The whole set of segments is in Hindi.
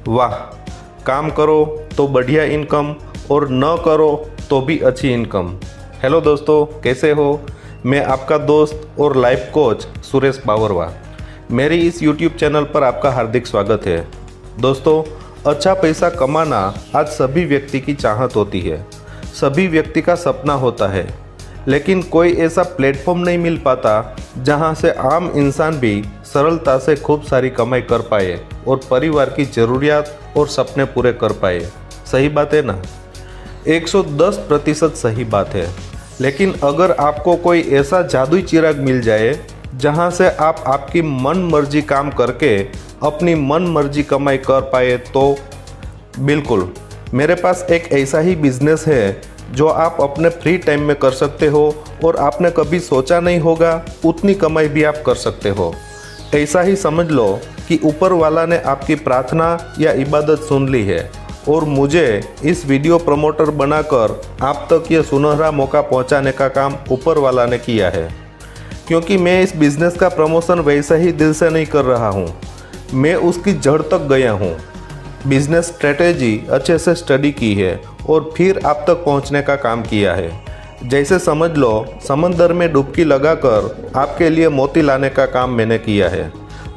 वाह, काम करो तो बढ़िया इनकम और न करो तो भी अच्छी इनकम। हेलो दोस्तों, कैसे हो? मैं आपका दोस्त और लाइफ कोच सुरेश बावरवा। मेरी इस YouTube चैनल पर आपका हार्दिक स्वागत है। दोस्तों, अच्छा पैसा कमाना आज सभी व्यक्ति की चाहत होती है, सभी व्यक्ति का सपना होता है, लेकिन कोई ऐसा प्लेटफॉर्म नहीं मिल पाता जहां से आम इंसान भी सरलता से खूब सारी कमाई कर पाए और परिवार की ज़रूरियात और सपने पूरे कर पाए। सही बात है ना? 110% सही बात है। लेकिन अगर आपको कोई ऐसा जादुई चिराग मिल जाए जहां से आप आपकी मन मर्जी काम करके अपनी मन मर्जी कमाई कर पाए तो बिल्कुल, मेरे पास एक ऐसा ही बिजनेस है जो आप अपने फ्री टाइम में कर सकते हो और आपने कभी सोचा नहीं होगा उतनी कमाई भी आप कर सकते हो। ऐसा ही समझ लो कि ऊपर वाला ने आपकी प्रार्थना या इबादत सुन ली है और मुझे इस वीडियो प्रमोटर बनाकर आप तक ये सुनहरा मौका पहुंचाने का काम ऊपर वाला ने किया है। क्योंकि मैं इस बिज़नेस का प्रमोशन वैसा ही दिल से नहीं कर रहा हूँ, मैं उसकी जड़ तक गया हूँ, बिजनेस स्ट्रेटेजी अच्छे से स्टडी की है और फिर आप तक पहुंचने का काम किया है। जैसे समझ लो समंदर में डुबकी लगाकर आपके लिए मोती लाने का काम मैंने किया है।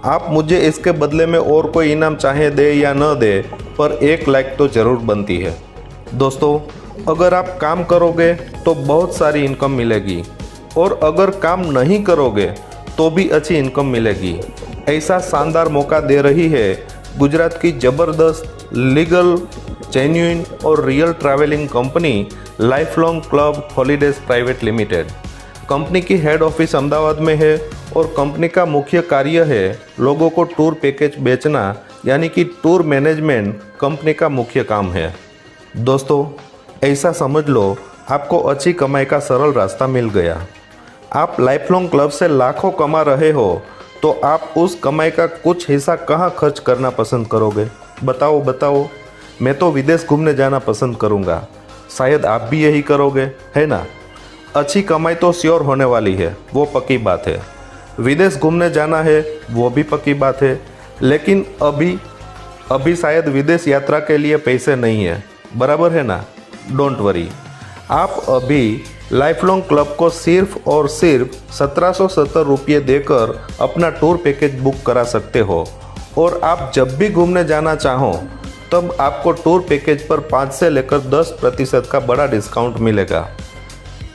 आप मुझे इसके बदले में और कोई इनाम चाहे दे या न दे, पर 1 लाइक तो ज़रूर बनती है। दोस्तों, अगर आप काम करोगे तो बहुत सारी इनकम मिलेगी और अगर काम नहीं करोगे तो भी अच्छी इनकम मिलेगी। ऐसा शानदार मौका दे रही है गुजरात की ज़बरदस्त लीगल, जेन्युइन और real travelling company life long club holidays private limited. Company की हेड ऑफिस अहमदाबाद में है और कंपनी का मुख्य कार्य है लोगों को टूर पैकेज बेचना, यानी कि टूर मैनेजमेंट कंपनी का मुख्य काम है। दोस्तों, ऐसा समझ लो आपको अच्छी कमाई का सरल रास्ता मिल गया। आप लाइफ लॉन्ग क्लब से लाखों कमा रहे हो तो आप उस कमाई का कुछ हिस्सा कहाँ खर्च करना पसंद करोगे? बताओ। मैं तो विदेश घूमने जाना पसंद करूँगा। शायद आप भी यही करोगे, है ना? अच्छी कमाई तो श्योर होने वाली है, वो पक्की बात है। विदेश घूमने जाना है, वो भी पक्की बात है। लेकिन अभी शायद विदेश यात्रा के लिए पैसे नहीं है, बराबर है ना? डोंट वरी, आप अभी लाइफ लॉन्ग क्लब को सिर्फ और सिर्फ 1770 रुपये देकर अपना टूर पैकेज बुक करा सकते हो और आप जब भी घूमने जाना चाहो तब आपको टूर पैकेज पर 5 से लेकर 10% का बड़ा डिस्काउंट मिलेगा।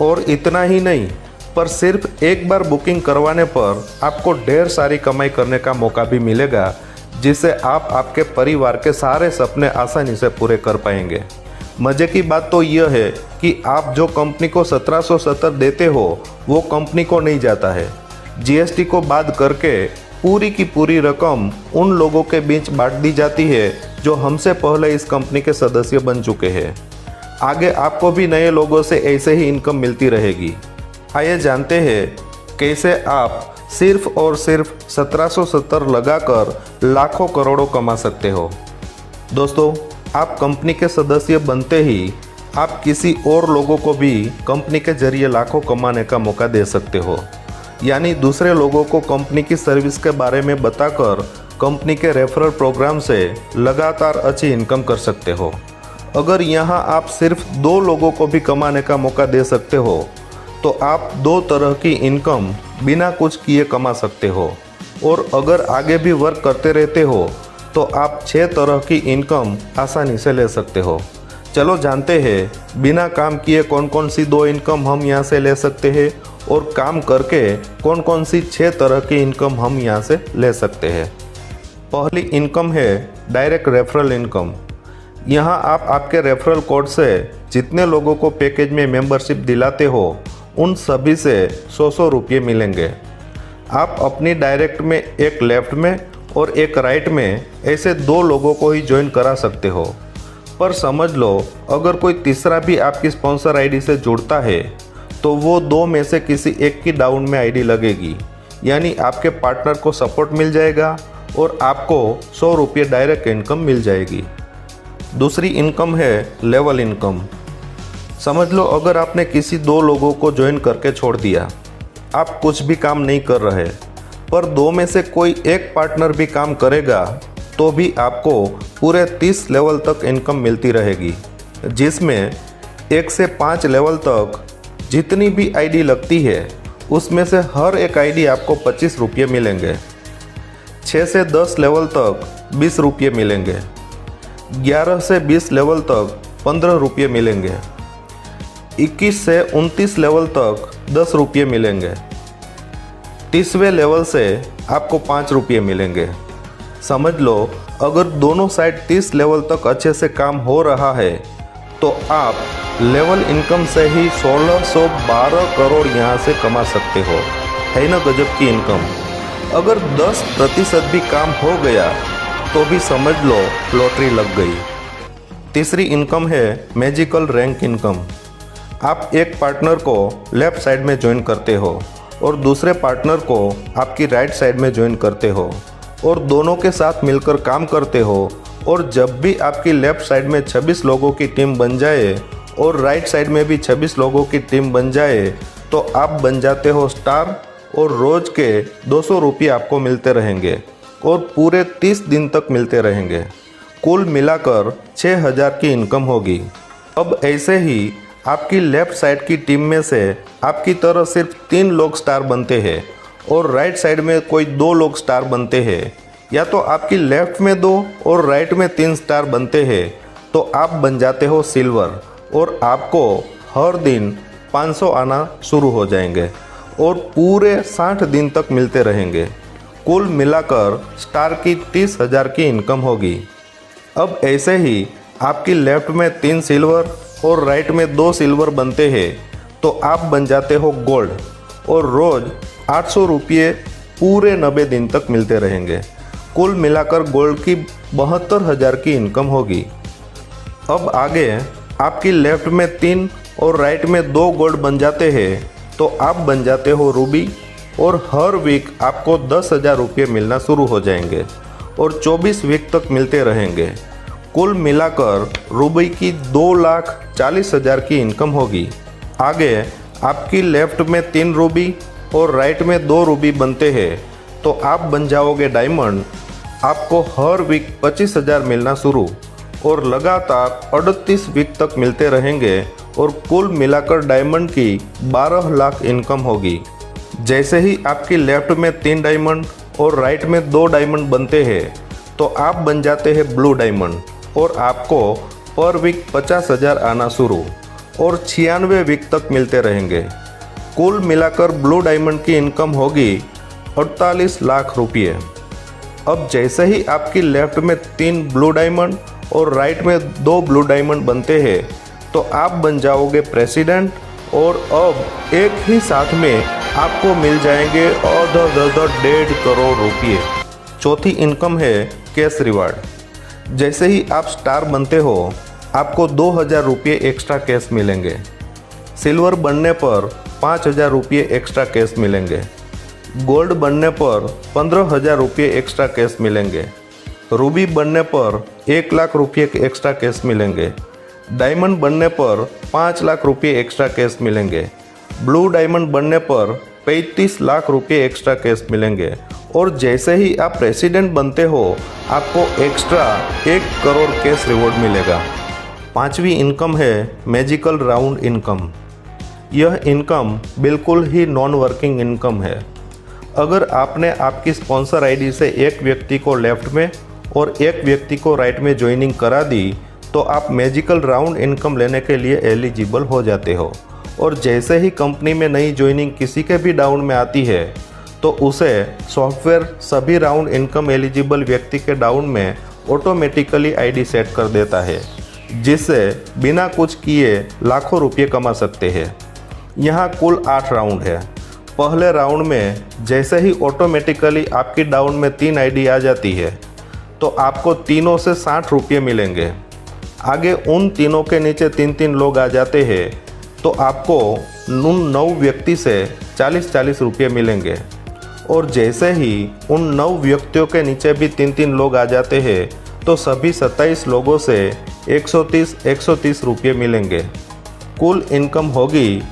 और इतना ही नहीं, पर सिर्फ एक बार बुकिंग करवाने पर आपको ढेर सारी कमाई करने का मौका भी मिलेगा, जिससे आप आपके परिवार के सारे सपने आसानी से पूरे कर पाएंगे। मज़े की बात तो यह है कि आप जो कंपनी को 1770 देते हो वो कंपनी को नहीं जाता है। जीएसटी को बाद करके पूरी की पूरी रकम उन लोगों के बीच बांट दी जाती है जो हमसे पहले इस कंपनी के सदस्य बन चुके हैं। आगे आपको भी नए लोगों से ऐसे ही इनकम मिलती रहेगी। आइए जानते हैं कैसे आप सिर्फ और सिर्फ 1770 लगाकर लाखों करोड़ों कमा सकते हो। दोस्तों, आप कंपनी के सदस्य बनते ही आप किसी और लोगों को भी कंपनी के जरिए लाखों कमाने का मौका दे सकते हो। यानी दूसरे लोगों को कंपनी की सर्विस के बारे में बताकर कंपनी के रेफरल प्रोग्राम से लगातार अच्छी इनकम कर सकते हो। अगर यहाँ आप सिर्फ 2 लोगों को भी कमाने का मौका दे सकते हो तो आप 2 तरह की इनकम बिना कुछ किए कमा सकते हो। और अगर आगे भी वर्क करते रहते हो तो आप 6 तरह की इनकम आसानी से ले सकते हो। चलो जानते हैं बिना काम किए कौन कौन सी 2 इनकम हम यहाँ से ले सकते हैं और काम करके कौन कौन सी 6 तरह की इनकम हम यहाँ से ले सकते हैं। पहली इनकम है डायरेक्ट रेफरल इनकम। यहाँ आप आपके रेफरल कोड से जितने लोगों को पैकेज में मेंबरशिप दिलाते हो उन सभी से 100 रुपये मिलेंगे। आप अपनी डायरेक्ट में एक लेफ्ट में और एक राइट में ऐसे 2 लोगों को ही ज्वाइन करा सकते हो। पर समझ लो अगर कोई तीसरा भी आपकी स्पॉन्सर आईडी से जुड़ता है तो वो 2 में से किसी एक की डाउन में आईडी लगेगी, यानी आपके पार्टनर को सपोर्ट मिल जाएगा और आपको 100 रुपये डायरेक्ट इनकम मिल जाएगी। दूसरी इनकम है लेवल इनकम। समझ लो अगर आपने किसी 2 लोगों को ज्वाइन करके छोड़ दिया, आप कुछ भी काम नहीं कर रहे, पर 2 में से कोई एक पार्टनर भी काम करेगा तो भी आपको पूरे 30 लेवल तक इनकम मिलती रहेगी, जिसमें 1 से 5 लेवल तक जितनी भी आईडी लगती है उसमें से हर एक आईडी आपको 25 रुपये मिलेंगे। 6 से 10 लेवल तक 20 रुपये मिलेंगे। 11 से 20 लेवल तक 15 रुपये मिलेंगे। 21 से 29 लेवल तक 10 रुपये मिलेंगे। 30वें लेवल से आपको 5 रुपये मिलेंगे। समझ लो, अगर दोनों साइड 30 लेवल तक अच्छे से काम हो रहा है तो आप लेवल इनकम से ही 1612 करोड़ यहाँ से कमा सकते हो। है ना गजब की इनकम। अगर 10% भी काम हो गया तो भी समझ लो लॉटरी लग गई। तीसरी इनकम है मैजिकल रैंक इनकम। आप एक पार्टनर को लेफ्ट साइड में ज्वाइन करते हो और दूसरे पार्टनर को आपकी राइट साइड में ज्वाइन करते हो और दोनों के साथ मिलकर काम करते हो, और जब भी आपकी लेफ्ट साइड में 26 लोगों की टीम बन जाए और राइट साइड में भी 26 लोगों की टीम बन जाए तो आप बन जाते हो स्टार, और रोज़ के 200 रुपये आपको मिलते रहेंगे और पूरे 30 दिन तक मिलते रहेंगे। कुल मिलाकर 6000 की इनकम होगी। अब ऐसे ही आपकी लेफ़्ट साइड की टीम में से आपकी तरह सिर्फ 3 लोग स्टार बनते हैं और राइट साइड में कोई 2 लोग स्टार बनते हैं, या तो आपकी लेफ़्ट में 2 और राइट में 3 स्टार बनते हैं, तो आप बन जाते हो सिल्वर और आपको हर दिन 500 आना शुरू हो जाएंगे और पूरे 60 दिन तक मिलते रहेंगे। कुल मिलाकर स्टार की 30,000 की इनकम होगी। अब ऐसे ही आपकी लेफ़्ट में 3 सिल्वर और राइट में 2 सिल्वर बनते हैं तो आप बन जाते हो गोल्ड, और रोज़ 800 रुपये पूरे 90 दिन तक मिलते रहेंगे। कुल मिलाकर गोल्ड की 72,000 की इनकम होगी। अब आगे आपकी लेफ़्ट में 3 और राइट में 2 गोल्ड बन जाते हैं तो आप बन जाते हो रूबी, और हर वीक आपको 10,000 रुपये मिलना शुरू हो जाएंगे और 24 वीक तक मिलते रहेंगे। कुल मिलाकर रूबी की 2,40,000 की इनकम होगी। आगे आपकी लेफ़्ट में 3 रूबी और राइट में 2 रूबी बनते हैं तो आप बन जाओगे डायमंड। आपको हर वीक 25,000 मिलना शुरू और लगातार 38 वीक तक मिलते रहेंगे और कुल मिलाकर डायमंड की 12 लाख इनकम होगी। जैसे ही आपकी लेफ़्ट में 3 डायमंड और राइट में 2 डायमंड बनते हैं तो आप बन जाते हैं ब्लू डायमंड, और आपको पर वीक 50,000 आना शुरू और 96 वीक तक मिलते रहेंगे। कुल मिलाकर ब्लू डायमंड की इनकम होगी 48 लाख रुपये। अब जैसे ही आपकी लेफ़्ट में 3 ब्लू डायमंड और राइट में 2 ब्लू डायमंड बनते हैं तो आप बन जाओगे प्रेसिडेंट, और अब एक ही साथ में आपको मिल जाएंगे 1.5 करोड़ रुपये। चौथी इनकम है कैश रिवार्ड। जैसे ही आप स्टार बनते हो आपको 2,000 रुपये एक्स्ट्रा कैश मिलेंगे। सिल्वर बनने पर 5,000 रुपये एक्स्ट्रा कैश मिलेंगे। गोल्ड बनने पर 15,000 रुपये एक्स्ट्रा कैश मिलेंगे। रूबी बनने पर 1 लाख रुपये एक्स्ट्रा कैश मिलेंगे। डायमंड बनने पर 5 लाख रुपये एक्स्ट्रा कैश मिलेंगे। ब्लू डायमंड बनने पर 35 लाख रुपये एक्स्ट्रा कैश मिलेंगे, और जैसे ही आप प्रेसिडेंट बनते हो आपको एक्स्ट्रा 1 करोड़ कैश रिवॉर्ड मिलेगा। पांचवी इनकम है मैजिकल राउंड इनकम। यह इनकम बिल्कुल ही नॉन वर्किंग इनकम है। अगर आपने आपकी स्पॉन्सर आईडी से एक व्यक्ति को लेफ्ट में और एक व्यक्ति को राइट में ज्वाइनिंग करा दी तो आप मैजिकल राउंड इनकम लेने के लिए एलिजिबल हो जाते हो, और जैसे ही कंपनी में नई ज्वाइनिंग किसी के भी डाउन में आती है तो उसे सॉफ्टवेयर सभी राउंड इनकम एलिजिबल व्यक्ति के डाउन में ऑटोमेटिकली आईडी सेट कर देता है, जिससे बिना कुछ किए लाखों रुपये कमा सकते हैं। यहाँ कुल 8 राउंड है। पहले राउंड में जैसे ही ऑटोमेटिकली आपकी डाउन में 3 आईडी आ जाती है तो आपको तीनों से 60 रुपये मिलेंगे। आगे उन तीनों के नीचे 3-3 लोग आ जाते हैं तो आपको उन 9 व्यक्ति से 40-40 रुपये मिलेंगे, और जैसे ही उन 9 व्यक्तियों के नीचे भी 3-3 लोग आ जाते हैं तो सभी 27 लोगों से 130 रुपये मिलेंगे। कुल इनकम होगी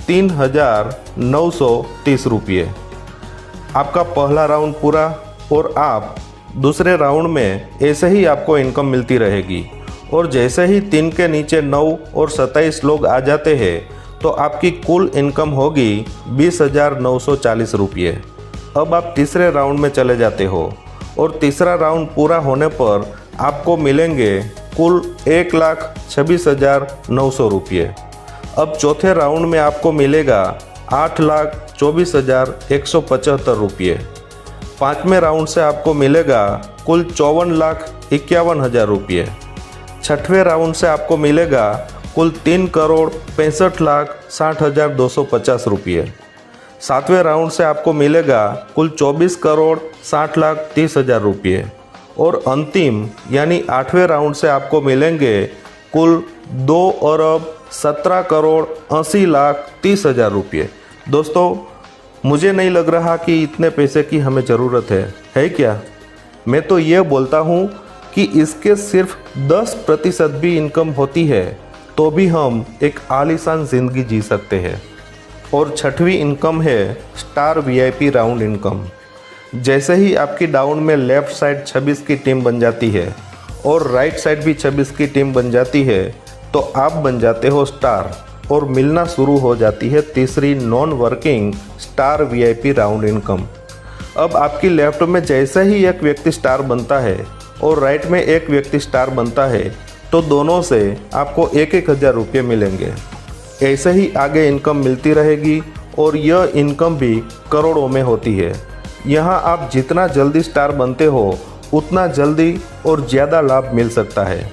3,930 रुपये। आपका पहला राउंड पूरा और आप दूसरे राउंड में ऐसे ही आपको इनकम मिलती रहेगी और जैसे ही 3 के नीचे 9 और 27 लोग आ जाते हैं तो आपकी कुल इनकम होगी 20,940 रुपये। अब आप तीसरे राउंड में चले जाते हो और तीसरा राउंड पूरा होने पर आपको मिलेंगे कुल 1,26,900 रुपये। अब चौथे राउंड में आपको मिलेगा 8,24,175 रुपये। पाँचवें राउंड से आपको मिलेगा कुल 54,51,000 रुपये। छठवें राउंड से आपको मिलेगा कुल 3,65,60,250 रुपये। सातवें राउंड से आपको मिलेगा कुल 24,60,30,000 रुपये और अंतिम यानी 8वें राउंड से आपको मिलेंगे कुल 2,17,80,30,000 रुपये। दोस्तों, मुझे नहीं लग रहा कि इतने पैसे की हमें ज़रूरत है क्या? मैं तो ये बोलता हूँ कि इसके सिर्फ 10% भी इनकम होती है तो भी हम एक आलीशान ज़िंदगी जी सकते हैं। और छठवीं इनकम है स्टार VIP राउंड इनकम। जैसे ही आपकी डाउन में लेफ़्ट साइड 26 की टीम बन जाती है और राइट साइड भी 26 की टीम बन जाती है तो आप बन जाते हो स्टार और मिलना शुरू हो जाती है तीसरी non working star VIP round income. अब आपकी लेफ्ट में जैसे ही एक व्यक्ति स्टार बनता है और राइट में एक व्यक्ति स्टार बनता है तो दोनों से आपको 1,000 रुपये मिलेंगे। ऐसे ही आगे इनकम मिलती रहेगी और यह इनकम भी करोड़ों में होती है। यहाँ आप जितना जल्दी स्टार बनते हो उतना जल्दी और ज़्यादा लाभ मिल सकता है।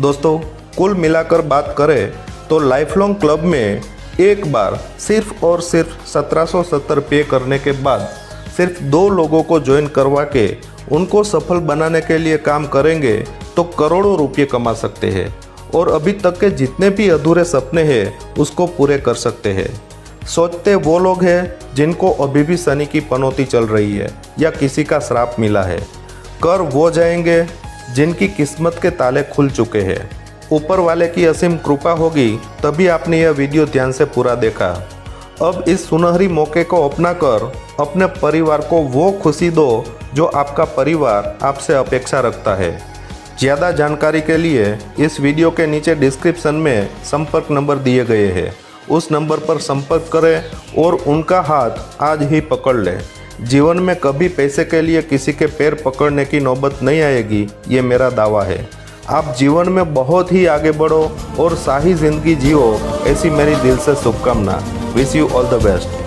दोस्तों, कुल मिलाकर बात करें तो लाइफ लॉन्ग क्लब में एक बार सिर्फ और सिर्फ 1770 पे करने के बाद सिर्फ 2 लोगों को ज्वाइन करवा के उनको सफल बनाने के लिए काम करेंगे तो करोड़ों रुपये कमा सकते हैं और अभी तक के जितने भी अधूरे सपने हैं उसको पूरे कर सकते हैं। सोचते वो लोग हैं जिनको अभी भी शनि की पनौती चल रही है या किसी का श्राप मिला है। कर वो जाएंगे जिनकी किस्मत के ताले खुल चुके हैं। ऊपर वाले की असीम कृपा होगी तभी आपने यह वीडियो ध्यान से पूरा देखा। अब इस सुनहरी मौके को अपनाकर अपने परिवार को वो खुशी दो जो आपका परिवार आपसे अपेक्षा रखता है। ज़्यादा जानकारी के लिए इस वीडियो के नीचे डिस्क्रिप्शन में संपर्क नंबर दिए गए हैं, उस नंबर पर संपर्क करें और उनका हाथ आज ही पकड़ लें। जीवन में कभी पैसे के लिए किसी के पैर पकड़ने की नौबत नहीं आएगी, ये मेरा दावा है। आप जीवन में बहुत ही आगे बढ़ो और शाही ज़िंदगी जियो, ऐसी मेरी दिल से शुभकामना। Wish you all the best.